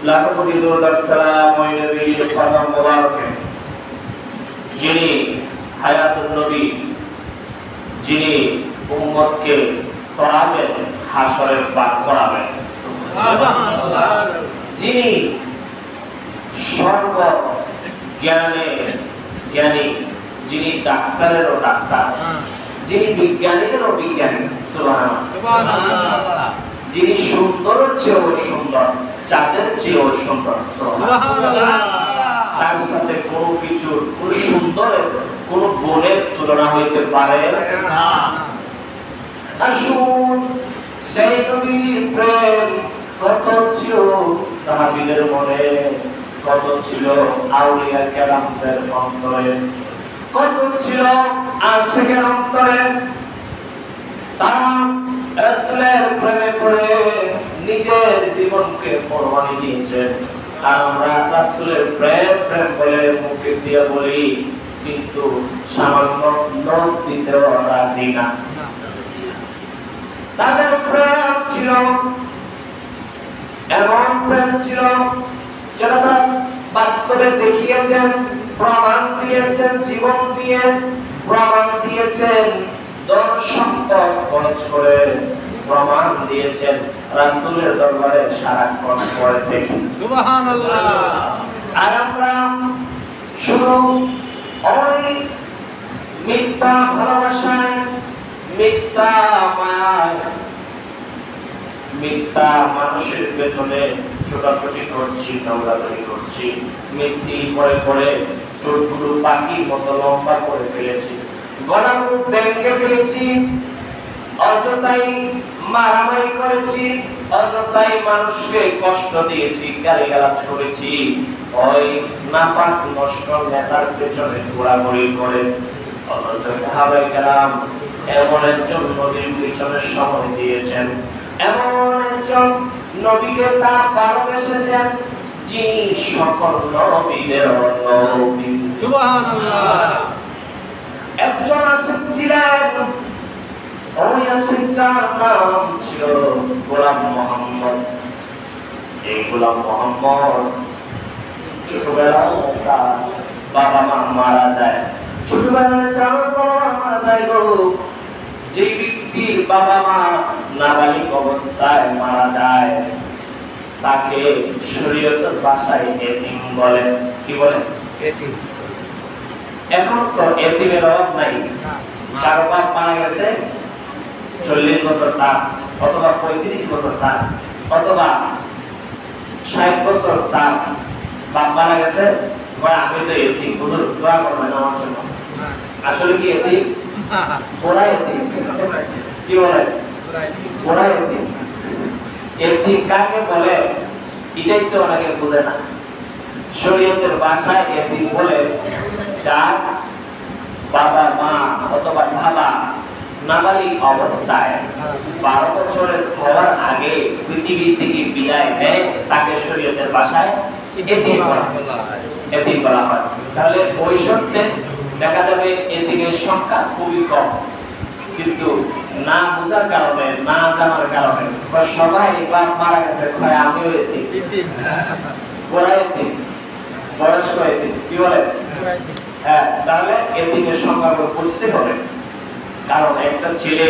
লাখো কোটি দরুদ সালাম ওই নবীর কদম মোবারকে যিনি হায়াতুন নবী, যিনি উম্মতকে তরাবেন, হাসরের পার করাবেন, যিনি সর্ব জ্ঞানে জ্ঞানী, যিনি ডাক্তারেরও ডাক্তার, যিনি বিজ্ঞানীদেরও বিজ্ঞানী, সুবহানাল্লাহ, যিনি সুন্দরের চেয়েও সুন্দর, চাঁদের চেয়েও সুন্দর, সুবহানাল্লাহ, তার সাথে কোনো কিছুর, কোনো সুন্দরের, কোনো গুণের তুলনা হইতে পারে না। আসুন সেই নবীর প্রেম কত ছিল সাহাবীদের মনে, কত ছিল আউলিয়া কেরামদের অন্তরে, কত ছিল আশিকের অন্তরে। তারা রাসূলের প্রেমে পড়ে নিজের জীবনকে কোরবানি দিয়েছেন। আর আমরা রাসূলের প্রেম প্রেম বলে মুখে দিয়ে বলি, কিন্তু সামান্য নোট দিতেও রাজি না। তাদের প্রেম ছিল এমন প্রেম ছিল যেটা তারা বাস্তবে দেখিয়েছেন, প্রমাণ দিয়েছেন, জীবন দিয়ে প্রমাণ দিয়েছেন, ধন সম্পদ খরচ করে প্রমাণ দিয়েছেন। রাসূলের দরবারে সারাক্ষণ পড়ে দেখি, সুবহানাল্লাহ। আর আমরা শুধু ওই মিথ্যা ভালোবাসায়, মিথ্যা মায়ায়, মিথ্যা মানুষের পেছনে ছোটাছুটি করছি, দৌড়াদৌড়ি করছি, মিছিল করে করে চোখগুলো পাখির মতো লম্বা করে ফেলেছি, গলাগুলো ভেঙে ফেলেছি, অযথাই মারামারি করেছি, অযথাই মানুষকে কষ্ট দিয়েছি, গালিগালাজ করেছি, ওই নাপাক নষ্ট নেতার পেছনে ঘোরাঘুরি করে। অথচ সাহাবায়ে কেরাম এমন একজন নবীর পিছনে সময় দিয়েছেন, এমন একজন নবীকে তারা ভালোবেসেছেন, যিনি সকল নবীদের নবী, সুবহানাল্লাহ। একজন আশিক ছিলেন, ওই আশিকটার নাম ছিল গোলাম মোহাম্মদ। এই গোলাম মোহাম্মদ ছোটবেলায় তার বাবা মা মারা যায়, ছোটবেলায় যার বাবা মারা যায় গো। যে ব্যক্তির বাবা মা নাবালিক অবস্থায় মারা যায় তাকে শরীয়তের ভাষায় এতিম বলে। কি বলে? এতিম। এখন তো এতিমের অভাব নাই। কারো বাপ মারা গেছে 40 বছর তার, অথবা 35 বছর তার, অথবা 60 বছর তার বাপ মারা গেছে, আমি তো এতিম, হুজুর দোয়া করবেন আমার জন্য। আসলে কি এতিম? ওরা এতিম। কি বলে? ওরা এতিম। এতিম কাকে বলে এটাই তো অনেকে বোঝে না। শরীয়তের ভাষায় এতিম বলে যার বাবা মা অথবা বাবা নাবালিক অবস্থায় 12 বছরের হওয়ার আগে পৃথিবী থেকে বিদায় নেয়, তাকে শরীয়তের ভাষায় এতিম বলা হয়। তাহলে ভবিষ্যতে দেখা যাবে এতিমের সংখ্যা খুবই কম, কিন্তু না বোঝার কারণে, না জানার কারণে সবাই বাপ মারা গেছে, আমিও এতিম, ওরা এতিম, বয়স্ক এতিম। কি বলে? হ্যাঁ, তাহলে এতিমের সংখ্যা বুঝতে হবে। কারণ একটা ছেলে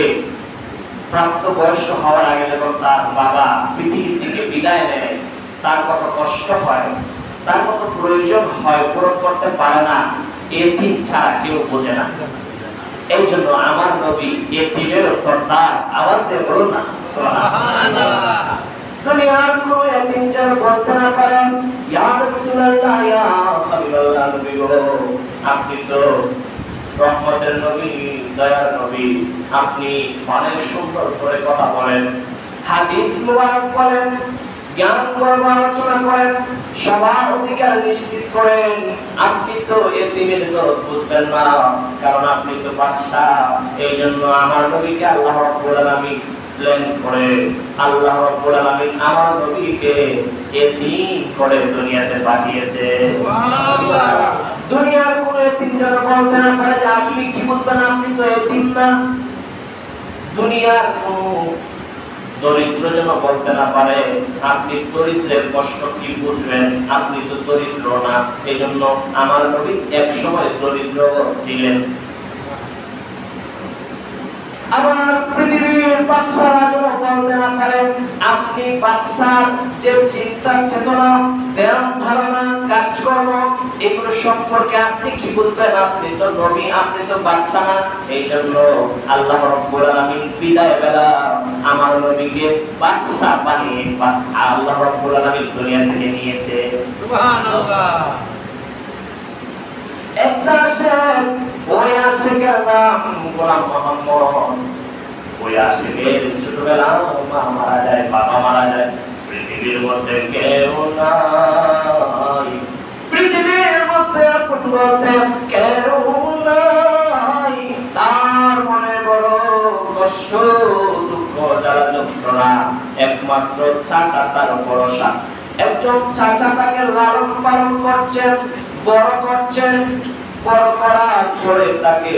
প্রাপ্তবয়স্ক হওয়ার আগে যখন তার বাবা পৃথিবী থেকে বিদায় নেয়, তার কত কষ্ট হয়, তার কত প্রয়োজন হয়, পূরণ করতে পারে না, এতিম ছাড়া কেউ বোঝে না। এই জন্য আমার নবী এতিমের সর্দার। আওয়াজ দিয়ে বলুন না সুবহানাল্লাহ। দুনিয়ার কোন এতিম যেন বলতে না পারেন ইয়া রাসূলুল্লাহ, ইয়া হাবিবাল্লাহ, নবী গো আপনি তো রহমতের নবী, দয়ার নবী, আপনি অনেক সুন্দর করে কথা বলেন, হাদিস মুবারক বলেন, জ্ঞান গর্ব আলোচনা করেন, সবার অধিকার নিশ্চিত করেন। আপনি তো এতিমের দরদ বুঝবেন না, কারণ আপনি তো বাদশা। এই জন্য আমার নবীকে আল্লাহ রাব্বুল আলামিন প্ল্যান করে, আল্লাহ রাব্বুল আলামিন আমার নবীকে এতিম করে দুনিয়াতে পাঠিয়েছে। সুবহানাল্লাহ। দুনিয়ার কোন এতিম যেন বলতে না পারে যে আপনি কি বুঝবেন, আপনি তো এতিম না। দুনিয়ার কোন দরিদ্র যেন বলতে না পারে আপনি দরিদ্রের কষ্ট কি বুঝবেন, আপনি তো দরিদ্র না। এই জন্য আমার নবী এক সময় দরিদ্র ছিলেন। আবার পৃথিবীর বাদশারা যেন বলতে না পারে আপনি বাদশার যে চিন্তা চেতনা, ধ্যান ধারণা, কাজকর্ম এগুলো সম্পর্কে আপনি কি বুঝবেন, আপনি তো নবী, আপনি তো বাদশা না। এই জন্য আল্লাহ রাব্বুল আলামিন বিদায় বেলা আমার নবীকে বাদশা বানিয়ে আল্লাহ রাব্বুল আলামিন দুনিয়া থেকে নিয়েছে। সুবহানাল্লাহ। একটা আশেক, ওই আশেকের নাম গোলাম মোহাম্মদ। ওই আশেকের ছোটবেলা মা মারা যায়, বাবা মারা যায়, পৃথিবীর মধ্যে কেউ নাই, পৃথিবীর মধ্যে আপন বলতে কেউ নাই। তার মনে বড় কষ্ট, দুঃখ, জ্বালা যন্ত্রণা, একমাত্র চাচা তার ভরসা। একজন চাচা তাকে লালন পালন করছেন, বড় করছেন, বড় করার পরে তাকে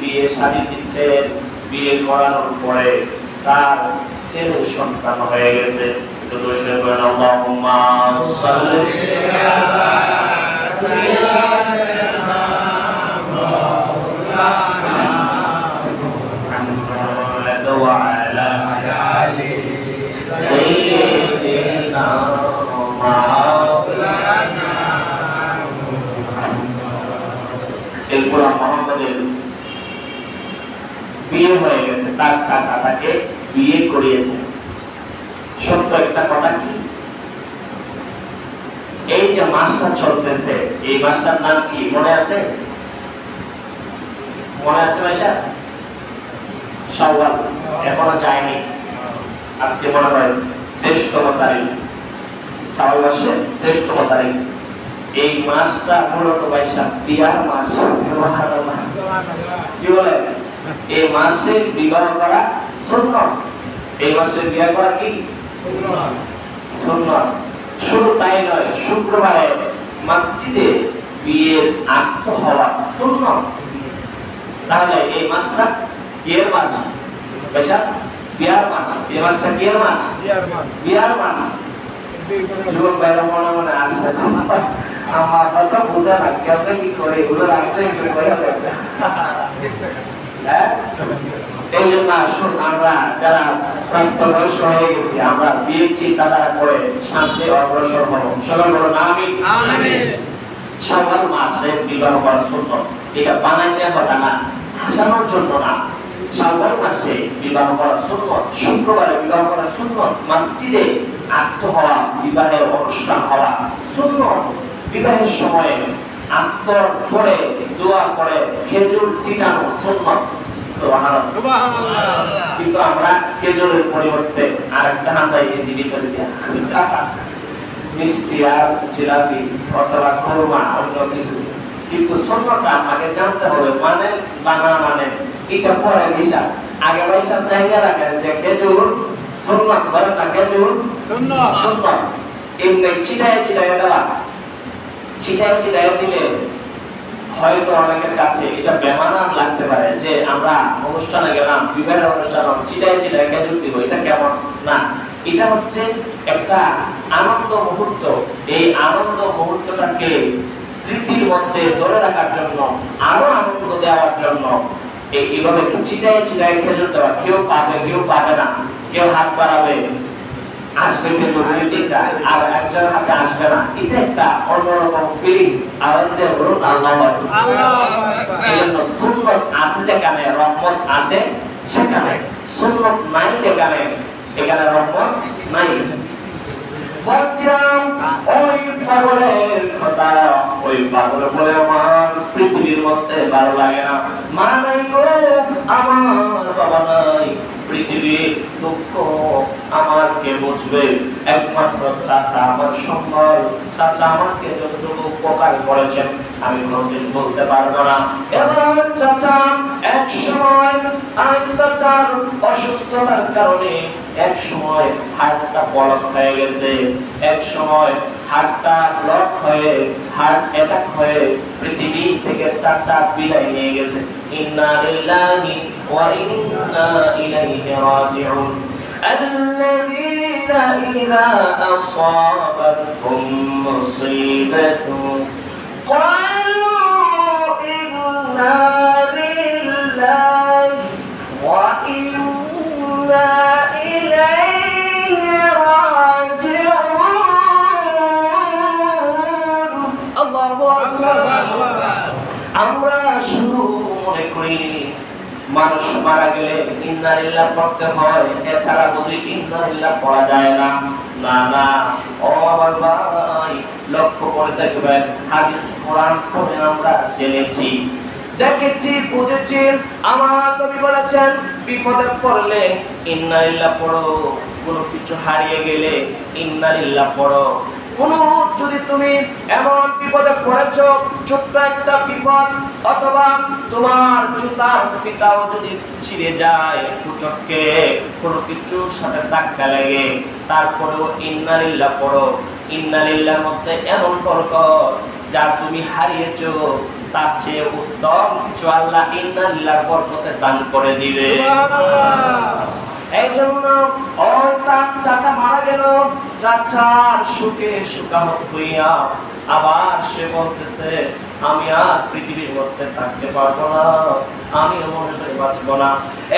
বিয়ে শাদী দিচ্ছেন। বিয়ে করানোর পরে তার ছেলে সন্তান হয়ে গেছে। শুধু সে বলেন আল্লাহুম্মা সাল্লি আলা সাইয়্যিদিনা মাওলানা মুহাম্মাদ ওয়া আলা আলি সাইয়্যিদিনা মাওলানা। এরপর মোহাম্মদের বিয়ে হয়ে গেছে, তার চাচা তাকে বিয়ে করিয়েছে। সত্য একটা কথা কি, এই যে মাসটা চলতেছে, এই মাসটার নাম কি মনে আছে? মনে আছে ভাইসা? শাওয়াল। এখনো যায়নি, আজকে মনে হয় 23তম তারিখ, শাওয়াল মাসে 23তম তারিখ। এই মাসটা মূলত ভাইসা বিয়ার মাস। কি বলে? এই মাসে বিবাহ করা সুন্নাত। এই মাসে বিয়ে করা কি সুন্নাত। শুধু তাই নয়, শুক্রবারে মসজিদে বিয়ের আক্ত হওয়া সুন্নাত। তাহলে এই মাসটা বিয়ের মাস, ভাইসা বিয়ার মাস। এই মাসটা বিয়ের মাস, বিয়ার মাস। যুবক ভাইরা মনে মনে আসে আমার কথা বুঝে না, কেমন কি করে এগুলো রাখতে করে এই জন্য আসুন আমরা যারা প্রাপ্তবয়স্ক হয়ে গেছি, আমরা বিয়ের চিন্তাধারা করে সামনে অগ্রসর হব। সবাই বলুন আমিন। শাওয়াল মাসে বিবাহ করা সুন্নাত। এটা বানাইতে কথা না, হাসানোর জন্য না। শাওয়াল মাসে বিবাহ করা সুন্নাত, শুক্রবারে বিবাহ করা সুন্নাত, মসজিদে আক্ত হওয়া, বিবাহের অনুষ্ঠান হওয়া সুন্নাত। বিবাহের সময় আক্তর করে দোয়া করে খেজুর ছিটানো সুন্নাত। সুবহানাল্লাহ। কিন্তু আমরা খেজুরের পরিবর্তে আরেকটা হাতে এসি ভিতরে দিয়া মিষ্টি আর জিলাপি অথবা কোরমা অন্য কিছু। কিন্তু সুন্নাতটা আমাকে জানতে হবে, মানে বানা মানে এটা পরে বিষয়। আগে ভাইসব জায়গা রাখেন যে খেজুর সুন্নাত, বলেন না খেজুর সুন্নাত। সুন্নাত এমনি ছিটায় ছিটায় দেওয়া, ছিটায় ছিটায় দিলে হয়তো অনেকের কাছে এটা বেমানান লাগতে পারে যে আমরা অনুষ্ঠানে গেলাম, বিবাহের অনুষ্ঠানে ছিটায় ছিটায় খেজুর দিব, এটা কেমন না। এটা হচ্ছে একটা আনন্দ মুহূর্ত। এই আনন্দ মুহূর্তটাকে স্মৃতির মধ্যে ধরে রাখার জন্য, আরো আনন্দ দেওয়ার জন্য এইভাবে ছিটায় ছিটায় খেজুর দেওয়া। কেউ পাবে, কেউ পাবে না, কেউ হাত বাড়াবে, আসবে খেজুর দুইটা, আর একজন হাতে আসবে না। এটা একটা অন্যরকম ফিলিংস। আওয়াজ দিয়ে বলুন আল্লাহু আকবার। এই জন্য সুন্নাত আছে যেখানে রহমত আছে সেখানে, সুন্নাত নাই যেখানে এখানে রহমত নাই। বলছিলাম ওই পাগলের কথা, ওই পাগল বলে আমার পৃথিবীর মধ্যে ভালো লাগে না, মা নাই গো আমার, বাবা নাই, পৃথিবীর দুঃখ আমার কে বুঝবে? একমাত্র চাচা আমার সম্বল। চাচা আমাকে যতটুকু উপকার করেছেন আমি কোনদিন বলতে পারবো না। এবার চাচা এক সময় চাচার অসুস্থতার কারণে এক সময় হার্টটা ব্লক হয়ে গেছে, এক সময় হার্টটা ব্লক হয়ে হার্ট অ্যাটাক হয়ে পৃথিবী থেকে চাচা বিদায় নিয়ে গেছে। ইন্না লিল্লাহি ওয়া ইন্না ইলাইহি রাজিউন। الذين إذا أصابتهم مصيبة قالوا إنا لله وإنا إليه راجعون الله أكبر আমরা শুধু মনে করি মানুষ মারা গেলে ইন্না লিল্লাহ পড়তে হয়, এছাড়া বুঝি ইন্না লিল্লাহ পড়া যায় না। না না, ও আমার ভাই, লক্ষ্য করে দেখবেন হাদিস কোরআন পড়ে আমরা জেনেছি, দেখেছি, বুঝেছি। আমার নবী বলেছেন বিপদে পড়লে ইন্না লিল্লাহ পড়ো, কোনো কিছু হারিয়ে গেলে ইন্না লিল্লাহ পড়ো। যদি তুমি এমন বিপদে পড়েছ, ছোট্ট একটা বিপদ, অথবা তোমার জুতার ফিতাও যদি ছিঁড়ে যায়, কুচকে কোনো কিছুর সাথে ধাক্কা লেগে, তারপরেও ইন্না লিল্লাহ পড়ো। ইন্না লিল্লাহর মধ্যে এমন বরকত, যা তুমি হারিয়েছো তার চেয়ে উত্তম কিছু আল্লাহ ইন্না লিল্লাহর বরকতে দান করে দিবে। এই জন্য ওই তার চাচা মারা গেল, চাচার সুখে সুখামত হইয়া আবার সে বলতেছে আমি আর পৃথিবীর মধ্যে থাকতে পারবো না, আমি মনে করে বাঁচবো না,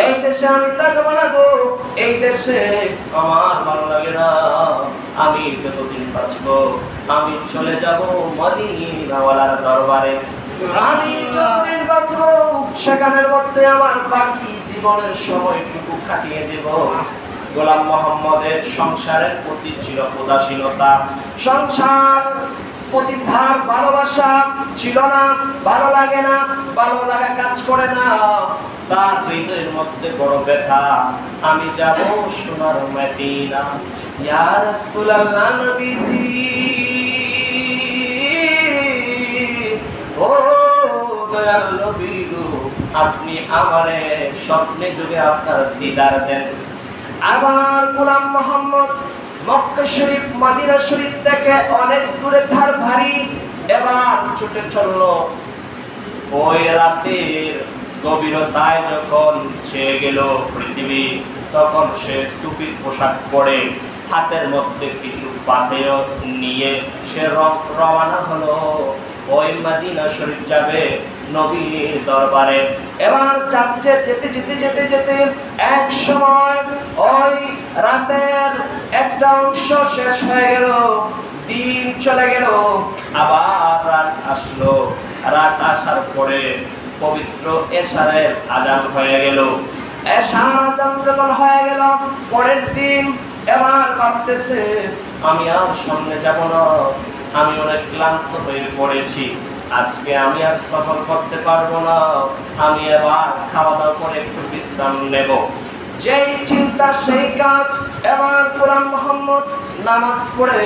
এই দেশে আমি থাকবো না গো, এই দেশে আমার ভালো লাগে না, আমি যতদিন বাঁচবো আমি চলে যাব মদিনাওয়ালার দরবারে, আমি যতদিন বাঁচবো সেখানের মধ্যে আমার বাকি জীবনের সময়টুকু কাটিয়ে দেব। গোলাম মোহাম্মদের সংসারের প্রতি ছিল উদাসীনতা, সংসার প্রতি ধার ভালোবাসা ছিল না, ভালো লাগে না, ভালো লাগা কাজ করে না, তার হৃদয়ের মধ্যে বড় ব্যথা, আমি যাব সোনার মদিনা। ইয়া রাসূলুল্লাহ নবীজি, ও দয়াল নবী গো, আপনি আমারে স্বপ্নে যুগে আপনার দিদার দেন। আবার গোলাম মোহাম্মদ মক্কা শরীফ মদিনা শরীফ থেকে অনেক দূরে ধার ভারী, এবার ছুটে চলল। ওই রাতের গভীরতায় যখন ছেয়ে গেল পৃথিবী, তখন সে সুফির পোশাক পরে হাতের মধ্যে কিছু পাথেয় নিয়ে সে রওনা হলো। ওই মদিনা শরীফ যাবে নবীর দরবারে। এবার যাচ্ছে, যেতে যেতে যেতে যেতে এক সময় ওই রাতের একটা অংশ শেষ হয়ে গেল, দিন চলে গেল, আবার রাত আসলো। রাত আসার পরে পবিত্র এশারের আযান হয়ে গেল। এশার আযান যখন হয়ে গেল পরের দিন, এবার ভাবতেছে আমি আর সামনে যাব না, আমি অনেক ক্লান্ত হয়ে পড়েছি, আজকে আমি আর সফর করতে পারবো না, আমি এবার খাওয়া দাওয়া করে একটু বিশ্রাম নেব। যেই চিন্তা সেই কাজ। এবার গোলাম মোহাম্মদ নামাজ পড়ে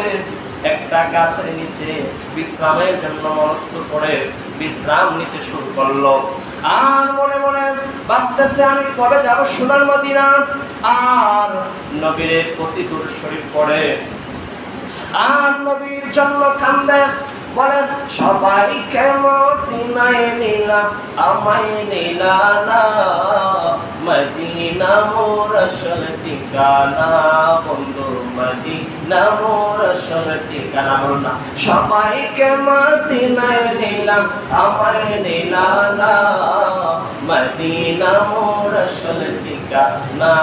একটা গাছের নিচে বিশ্রামের জন্য মনস্থ করে বিশ্রাম নিতে শুরু করলো। আর মনে মনে ভাবতেছে আমি কবে যাব সোনার মদিনা। আর নবীর প্রতি দূর শরীফ পড়ে, আর নবীর জন্য কান্দে, বলেন সবাইকে মদিনায় নিলা আমায় নিলা না, মদিনা মোর আসল ঠিকানা, বন্ধু মদিনা মোর আসল ঠিকানা। বল না, সবাইকে মদিনায় নিলাম আমায় নিলা না, মদিনা মোর আসল ঠিকানা,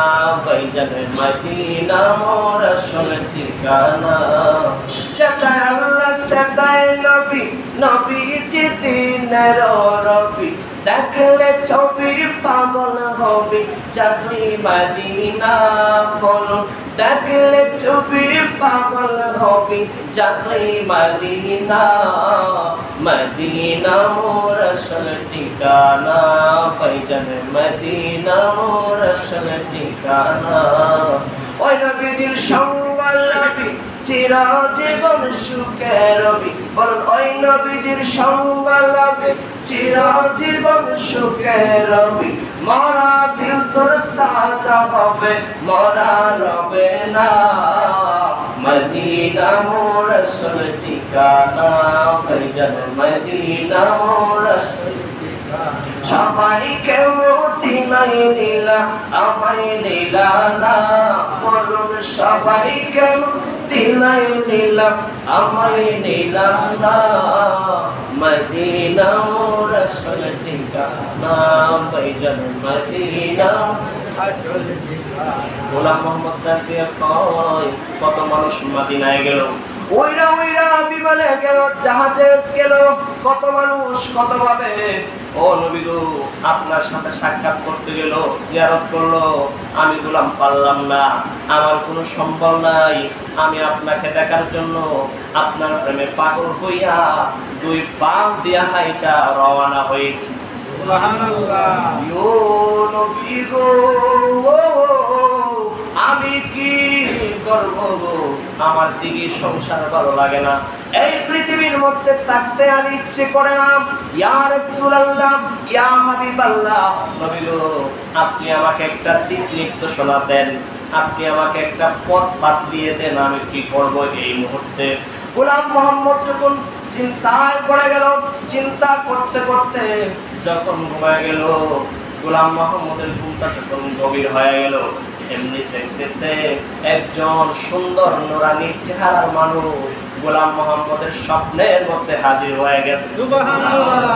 ভাইজান মদিনা মোর আসল ঠিকানা। সেটাই আল্লাহ, সেটাই নবী, নবীজি দিনের রবি, দেখলে ছবি পাগল হবি, যাবি মদিনা বল, দেখলে ছবি পাগল হবি, যাবি মদিনা, মদিনা মোর আসল ঠিকানা, ভাইজান মদিনা মোর আসল ঠিকানা। ওই নবীজির সঙ্গ লাভি চিরজীবন সুখে রবি, বলুন ওই নবীজির সঙ্গ লাভে চিরজীবন সুখে রবি, মরা দিল তোর তাজা হবে, মরা রবে না, মদিনা মোর আসল ঠিকানা, ভাইজান মদিনা মোর আসল ঠিকানা। সবাই কেউ দিলাই নীলা আমায় নীলা না বলুন সবাই কেউ দিলাই নীলা আমায় নীলা না মদিনা রাসূল ঠিকানা ভাইজান মদিনা আসল ঠিকানা গোলাম মোহাম্মদ তাকে কয় কত মানুষ মদিনায় গেল ওইরা ওইরা বিমানে গেল জাহাজে গেল কত মানুষ কত ভাবে ও নবী গো আপনার সাথে সাক্ষাৎ করতে গেল জিয়ারত করলো আমি গোলাম পারলাম না আমার কোনো সম্বল নাই আমি আপনাকে দেখার জন্য আপনার প্রেমে পাগল হইয়া দুই পা দিয়া হাইটা রওনা হয়েছি সুবহানাল্লাহ ইয়ো নবী গো আমি কি করব গো আমার দিকে সংসার ভালো লাগে না এই পৃথিবীর মধ্যে থাকতে আর ইচ্ছে করে না ইয়া রাসূলুল্লাহ ইয়া হাবিবাল্লাহ নবী গো আপনি আমাকে একটা দিক নির্দেশনা দেন আপনি আমাকে একটা পথ বাতলিয়ে দেন আমি কি করব এই মুহূর্তে গোলাম মোহাম্মদ যখন চিন্তায় পড়ে গেল চিন্তা করতে করতে যখন ঘুমায় গেল গোলাম মোহাম্মদের ঘুমটা যখন গভীর হয়ে গেল এমনি দেখতেছে একজন সুন্দর নুরানি চেহারার মানুষ গোলাম মোহাম্মদের স্বপ্নের মধ্যে হাজির হয়ে গেছে সুবহানাল্লাহ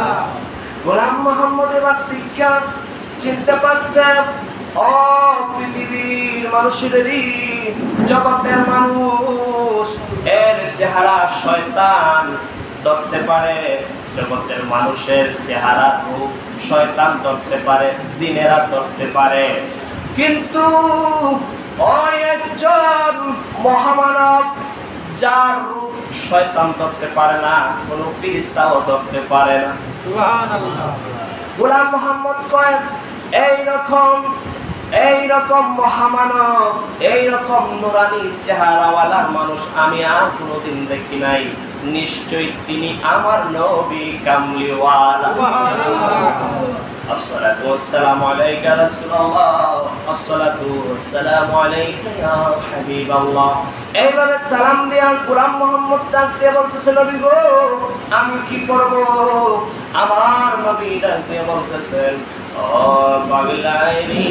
গোলাম মোহাম্মদ এবার দিকটা চিনতে পারছে ও পৃথিবীর মানুষেরই জগতের মানুষ এর চেহারা শয়তান ধরতে পারে জগতের মানুষের চেহারা রূপ শয়তান ধরতে পারে জিনেরা ধরতে পারে কিন্তু ওই একজন মহামানব যার রূপ শয়তান ধরতে পারে না কোনো ফেরেশতাও ধরতে পারে না সুবহানাল্লাহ গোলাম মোহাম্মদ কয় এইরকম মহামানব এইরকম নুরানি চেহারাওয়ালা মানুষ আমি আর কোনোদিন দেখি নাই নিশ্চয়ই তিনি আমার নবী কামলিওয়ালা সুবহানাল্লাহ الصلاة والسلام عليك يا رسول الله الصلاة والسلام عليك يا حبيب الله এইভাবে সালাম দিয়া গোলাম মোহাম্মদ ডাকতে বলতেছে নবী গো আমি কি করব আমার নবী ডাকতে বলতেছেন ও পাগলাইনি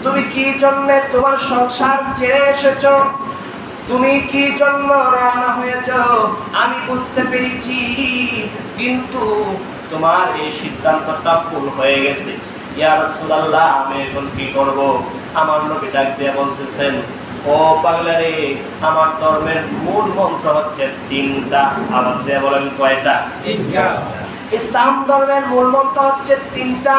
তুমি কি জন্য তোমার সংসার ছেড়ে এসেছো তুমি কি জন্য রওনা হয়েছো আমি বুঝতে পেরেছি কিন্তু তোমার এই সিদ্ধান্তটা ভুল হয়ে গেছে ইয়া রাসূলুল্লাহ আমি এখন কি করব আমার নবী ডাক দিয়ে বলতেছেন ও পাগলা রে আমার ধর্মের মূল মন্ত্র হচ্ছে তিনটা আওয়াজ দিয়ে বলেন কয়টা তিনটা ইসলাম ধর্মের মূল মন্ত্র হচ্ছে তিনটা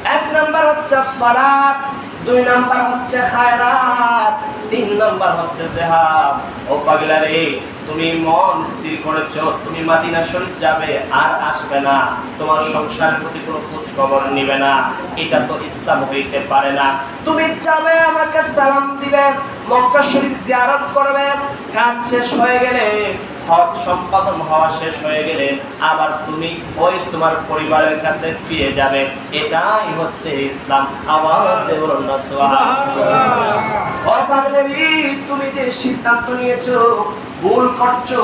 এক নাম্বার হচ্ছে সালাত দুই নাম্বার হচ্ছে খায়রাত তিন নাম্বার হচ্ছে জিহাদ ও পাগলা রে তুমি মন স্থির করেছো তুমি মদিনা শরীফ যাবে আর আসবে না তোমার সংসারের প্রতি কোনো খোঁজ খবর নেবে না এটা তো ইসলাম হইতে পারে না তুমি যাবে আমাকে সালাম দিবে মক্কা শরীফ জিয়ারত করবে কাজ শেষ হয়ে গেলে হজ সম্পাদন হওয়া শেষ হয়ে গেলে আবার তুমি ওই তোমার পরিবারের কাছে ফিরে যাবে এটাই হচ্ছে ইসলাম আওয়াজ দিয়ে বলুন না সুবহানাল্লাহ ও পাগলামি তুমি যে সিদ্ধান্ত নিয়েছো ভুল করছো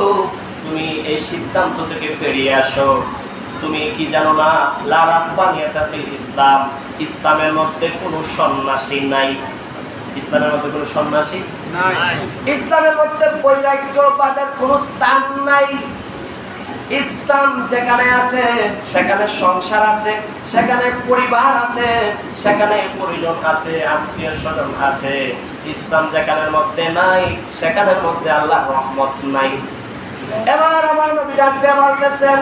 তুমি এই সিদ্ধান্ত থেকে বেরিয়ে আসো তুমি কি জানো না লা রাব্বানিয়াতা ফিল ইসলাম ইসলামের মধ্যে কোনো সন্ন্যাসী নাই ইসলামের মধ্যে কোনো সন্ন্যাসী নাই ইসলামের মধ্যে বৈরাগ্যবাদের কোনো স্থান নাই ইসলাম যেখানে আছে সেখানে সংসার আছে সেখানে পরিবার আছে সেখানে পরিজন আছে আত্মীয় স্বজন আছে ইসলাম যেখানের মধ্যে নাই সেখানের মধ্যে আল্লাহর রহমত নাই এবার আমার নবী ডাক দিয়ে বলতেছেন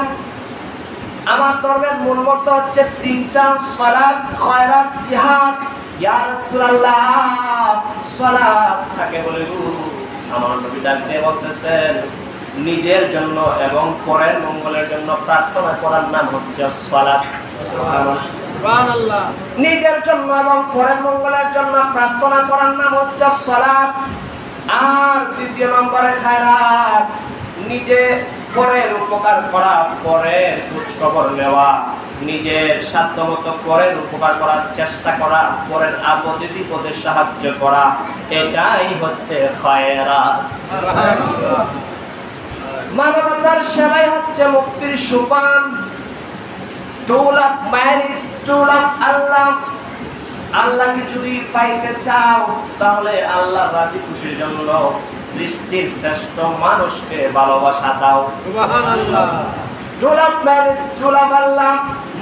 আমার ধর্মের মূল মন্ত্র হচ্ছে তিনটা সালাত খায়রাত জিহাদ ইয়া রাসূলুল্লাহ সালাত কাকে বলে গো আমার নবী ডাক দিয়ে বলতেছেন নিজের জন্য এবং পরের মঙ্গলের জন্য প্রার্থনা করার নাম হচ্ছে সালাত সুবহানাল্লাহ নিজের জন্য এবং পরের মঙ্গলের জন্য প্রার্থনা করার নাম হচ্ছে সালাত আর দ্বিতীয় নম্বরে খায়রাত নিজে পরের উপকার করা পরের খোঁজ খবর নেওয়া নিজের সাধ্যমতো পরের উপকার করার চেষ্টা করা পরের আপদে বিপদে সাহায্য করা এটাই হচ্ছে খায়রাত মানবতার সেবাই হচ্ছে মুক্তির সোপান tool of man is tool of Allah. আল্লাহকে যদি পাইতে চাও তাহলে আল্লাহর রাজি খুশির জন্য সৃষ্টির শ্রেষ্ঠ মানুষকে ভালোবাসা দাও। সুবহানাল্লাহ। Tool of man is tool of Allah.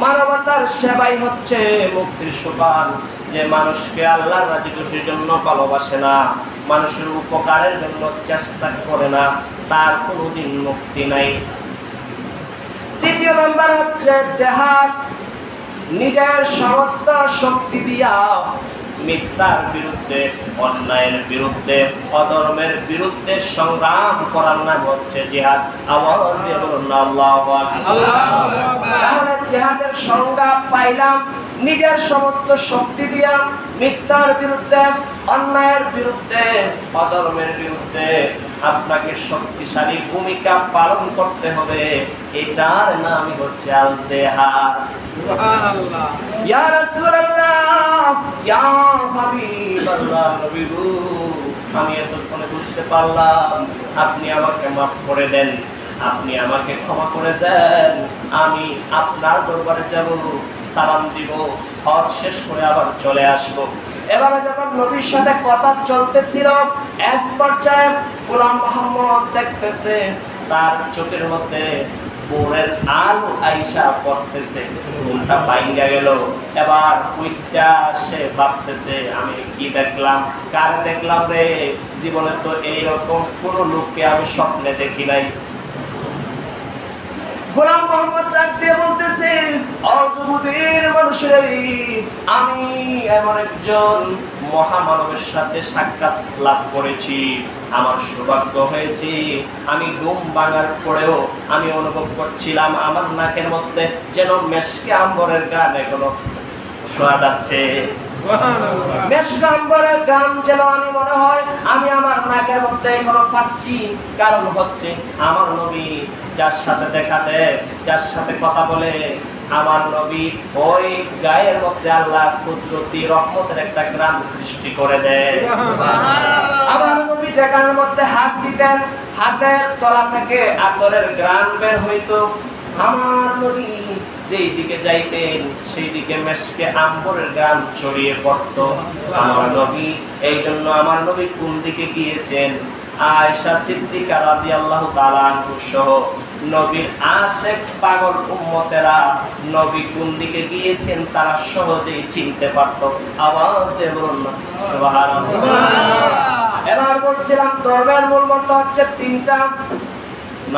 মানবতার সেবাই হচ্ছে মুক্তির সোপান। যে মানুষকে আল্লাহর রাজি খুশির জন্য ভালোবাসে না, মানুষের উপকারের জন্য চেষ্টা করে না, তার কোনোদিন মুক্তি নাই। তৃতীয় নাম্বার হচ্ছে জিহাদ। নিজের সমস্ত শক্তি দিয়া মিথ্যার বিরুদ্ধে, অন্যায়ের বিরুদ্ধে, অধর্মের বিরুদ্ধে সংগ্রাম করার নাম হচ্ছে জিহাদ। আওয়াজ দিয়ে বলুন আল্লাহু আকবার। তাহলে জিহাদের সংজ্ঞা পাইলাম, নিজের সমস্ত শক্তি দিয়া মিথ্যার বিরুদ্ধে, অন্যায়ের বিরুদ্ধে, অধর্মের বিরুদ্ধে আপনাকে শক্তিশালী ভূমিকা পালন করতে হবে। এটার নামই হচ্ছে আল জিহাদ। সুবহানাল্লাহ। ইয়া রাসূলুল্লাহ, ইয়া হাবিবাল্লাহ, নবী গো, আমি এতক্ষণে বুঝতে পারলাম আপনি আমাকে মাফ করে দেন, আপনি আমাকে ক্ষমা করে দেন। আমি আপনার দরবারে যাব, সালাম দিব, হজ শেষ করে আবার চলে আসব। এবারে যখন নবীর সাথে কথা চলতেছিল, এক পর্যায়ে গোলাম মোহাম্মদ দেখতেছে তার চোখের মধ্যে ভোরের আলো আইসা পড়তেছে, ঘুমটা ভাঙ্গা গেল। এবার ওইটা সে ভাবতেছে আমি কি দেখলাম, কার দেখলাম রে? জীবনে তো এইরকম কোন লোককে আমি স্বপ্নে দেখি নাই। গোলাম মোহাম্মদ ডাক দিয়ে বলতেছে, অযুবদের মানুষের, আমি এমন একজন মহামানবের সাথে সাক্ষাৎ লাভ করেছি। আমার সৌভাগ্য হয়েছে, আমি ঘুম ভাঙার পরেও আমি অনুভব করছিলাম আমার নাকের মধ্যে যেন মেশকে আম্বরের গান এখনো শোনা যাচ্ছে। মেশকে আম্বরের গান যেন আমি মনে হয় আমি আমার নাকের মধ্যে এখনো পাচ্ছি। কারণ হচ্ছে আমার নবী যার সাথে দেখা দেয়, যার সাথে কথা বলে, আমার নবী ওই গায়ের মধ্যে আল্লাহ কুদরতি রহমতের একটা গ্রাম সৃষ্টি করে দেয়। আমার নবী যেখানের মধ্যে হাত দিতেন, হাতের তলা থেকে আতরের গ্রাম বের হইতো। আমার নবী যেই দিকে যাইতেন সেই দিকে মেশকে আম্বরের গ্রাম ছড়িয়ে পড়তো। আমার নবী, এই জন্য আমার নবী কোন দিকে গিয়েছেন, আয়েশা সিদ্দিকা রাদিয়াল্লাহু তাআলা আনহা সহ নবীর আশিক পাগল উম্মতেরা নবী কোন দিকে গিয়েছেন তারা সহজেই চিনতে পারত। আওয়াজ দিয়ে বলুন সুবহানাল্লাহ। এবার বলছিলাম ধর্মের মূল মন্ত্র হচ্ছে তিনটা: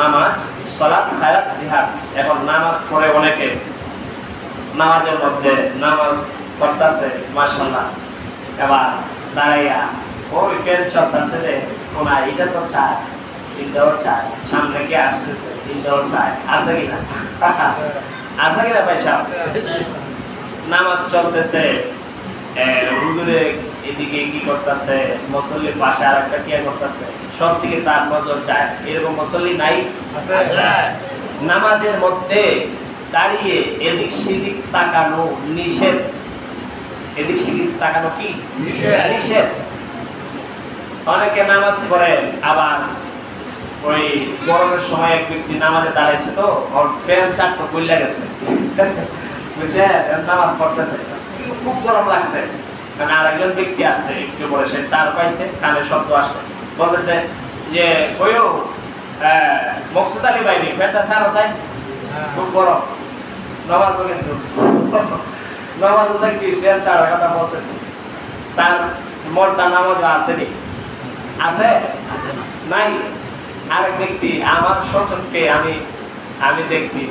নামাজ, সালাত, খায়রাত, জিহাদ। এখন নামাজ পড়ে অনেকে, নামাজের মধ্যে নামাজ পড়তেছে মাশাআল্লাহ, এবার দাঁড়াইয়া ওই ফের চলতেছে রে, কোনা এটা তো চায়, এটাও চায়, সামনে কে আসতেছে, এটাও চায়, আছে কিনা? আছে কিনা পয়সা? নামাজ চলতেছে, হুজুরে এদিকে কি করতেছে, মুসল্লির পাশে আর একটা কি করতেছে, সব দিকে তার নজর যায়। এরকম মুসল্লি নাই? নামাজের মধ্যে দাঁড়িয়ে এদিক সেদিক তাকানো নিষেধ। এদিক সেদিক তাকানো কি নিষেধ। অনেকে নামাজ পড়ে, আবার ওই গরমের সময় এক ব্যক্তি নামাজে দাঁড়াইছে, তো ওর ফ্যান চারটো খুলে গেছে, বুঝছে, নামাজ পড়তেছে, খুব গরম লাগছে। মানে আরেকজন ব্যক্তি আছে একটু পরে, সে তার পাইছে, কানে শব্দ আসছে, বলতেছে যে কইও মকসুদ আলী বাইরে ফ্যানটা সারা চাই, খুব গরম, নামাজ কিন্তু নামাজ দেখি ফ্যান ছাড়ার কথা বলতেছে। তার মনটা নামাজ আসেনি, আছে নাই? আরেক ব্যক্তি আমার সচক্ষে আমি দেখছি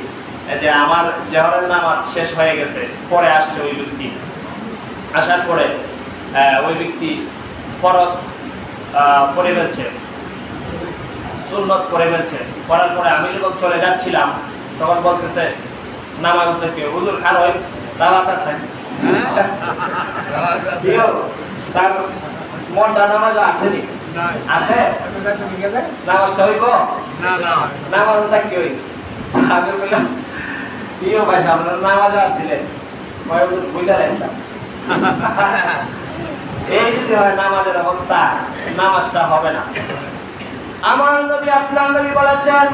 যে আমার জহরের নামাজ শেষ হয়ে গেছে, পরে আসছে ওই ব্যক্তি, আসার পরে ওই ব্যক্তি ফরজ পড়ে ফেলছে, সুন্নত পড়ে ফেলছে। পড়ার পরে আমি যখন চলে যাচ্ছিলাম তখন বলতেছে নামাজ থেকে, হুজুর খান ওই দাওয়াত আছে, তার মনটা নামাজ আসেনি, আছে নামাজটা হইব, নামাজটা কি হইব? আমি বললাম প্রিয় ভাই, আপনার নামাজ আসছিলেন, বুঝা লাগতাম। এই যদি হয় নামাজের অবস্থা, নামাজটা হবে না। আমার নবী আপনার নবী বলেছেন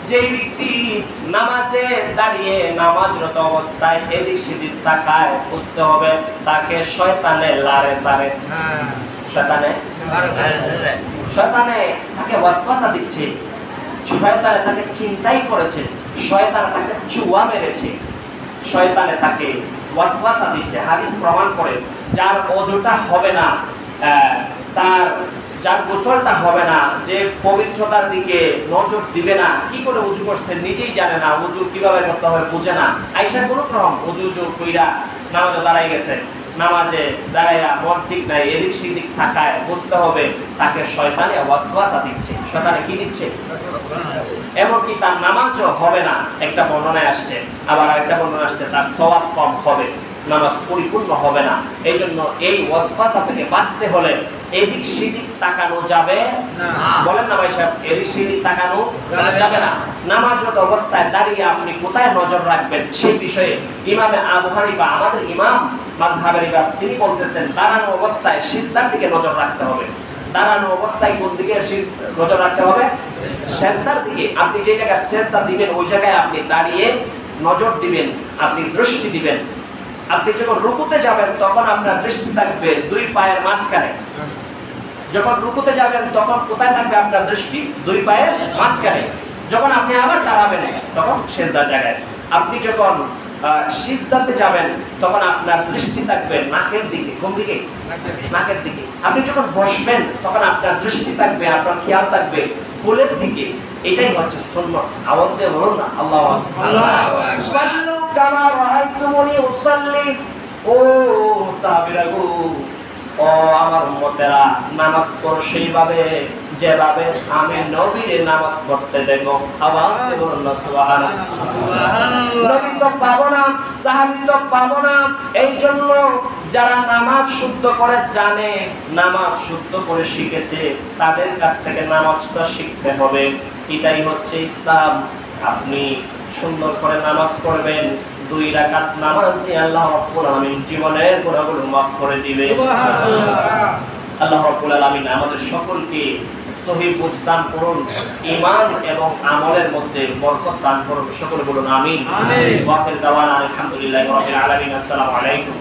যে ব্যক্তি নামাজে দাঁড়িয়ে নামাজরত অবস্থায় এদিক সেদিক তাকায়, বুঝতে হবে তাকে শয়তানে লারে সারে, শয়তানে তাকে ওয়াসওয়াসা দিচ্ছে, শয়তানে তাকে চিন্তাই করেছে, শয়তান তাকে চুয়া মেরেছে, শয়তানে তাকে ওয়াসওয়াসা দিচ্ছে। হাদিস প্রমাণ করে যার ওযুটা হবে না, যার গোসলটা হবে না, যে পবিত্রতার দিকে নজর দিবে না, কি করে ওযু করছে নিজেই জানে না, ওযু কিভাবে করতে হবে বুঝে না, আয়েশা কোনো রকম ওযু কইরা নামাজে দাঁড়াই গেছে, নামাজে দাঁড়াইয়া মন ঠিক নাই, এদিক সেদিক থাকায়, বুঝতে হবে তাকে শয়তানে ওয়াসওয়াসা দিচ্ছে। শয়তানে কি দিচ্ছে? এমনকি তার নামাজও হবে না, একটা বর্ণনায় আসছে, আবার আরেকটা বর্ণনা আসছে তার সওয়াব কম হবে, নামাজ পরিপূর্ণ হবে না। এই জন্য এই ওয়াসওয়াসা থেকে বাঁচতে হলে এদিক সেদিক তাকানো যাবে না। বলেন না ভাই সাহেব, এদিক সেদিক তাকানো যাবে না। নামাজরত অবস্থায় দাঁড়িয়ে আপনি কোথায় নজর রাখবেন সেই বিষয়ে ইমামে আবু হানিফা, আমাদের ইমাম মাযহাবের ইমাম, তিনি বলতেছেন দাঁড়ানো অবস্থায় সিজদার দিকে নজর রাখতে হবে। দাঁড়ানো অবস্থায় কোন দিকে নজর রাখতে হবে? সিজদার দিকে। আপনি যে জায়গায় সিজদা দিবেন ওই জায়গায় আপনি দাঁড়িয়ে নজর দিবেন, আপনি দৃষ্টি দিবেন। আপনি যখন রুকুতে যাবেন তখন আপনার দৃষ্টি থাকবে দুই পায়ের মাঝখানে। যখন রুকুতে যাবেন তখন কোথায় থাকবে আপনার দৃষ্টি? দুই পায়ের মাঝখানে। যখন আপনি আবার দাঁড়াবেন তখন সিজদার জায়গায়। আপনি যখন সিজদাতে যাবেন তখন আপনার দৃষ্টি থাকবে নাকের দিকে। কোন দিকে? নাকের দিকে। আপনি যখন বসবেন তখন আপনার দৃষ্টি থাকবে, আপনার খেয়াল থাকবে কোলের দিকে। এটাই হচ্ছে সুন্নাত। আওয়াজ দিয়ে বলুন না আল্লাহু আকবার। আল্লাহু আকবার। সাল্লু কামা রাআইতুমুনি উসাল্লি। ও সাহাবীরা গো, ও আমার উম্মতেরা, নামাজ পড়ো সেইভাবে যেভাবে আমি নবীর নামাজ পড়তে দেখো। আওয়াজ দিয়ে বলুন না সুবহানাল্লাহ। নবী তো পাবো না, সাহাবী তো পাবো না। এই জন্য যারা নামাজ শুদ্ধ করে জানে, নামাজ শুদ্ধ করে শিখেছে, তাদের কাছ থেকে নামাজটা শিখতে হবে। এটাই হচ্ছে ইসলাম। আপনি সুন্দর করে নামাজ পড়বেন, 2 রাকাত নামাজ দিয়ে আল্লাহ রাব্বুল আলামিন জীবনের গুনাহগুলো মাফ করে দিবেন। সুবহানাল্লাহ। আল্লাহ রাব্বুল আলামিন আমাদের সকলকে সহিহ বুঝ দান করুন, ঈমান এবং আমলের মধ্যে বরকত দান করুন। সকলে বলুন আমিন। আমিন। ওয়া আখির দাওয়ানা আলহামদুলিল্লাহি রাব্বিল আলামিন। আসসালামু আলাইকুম।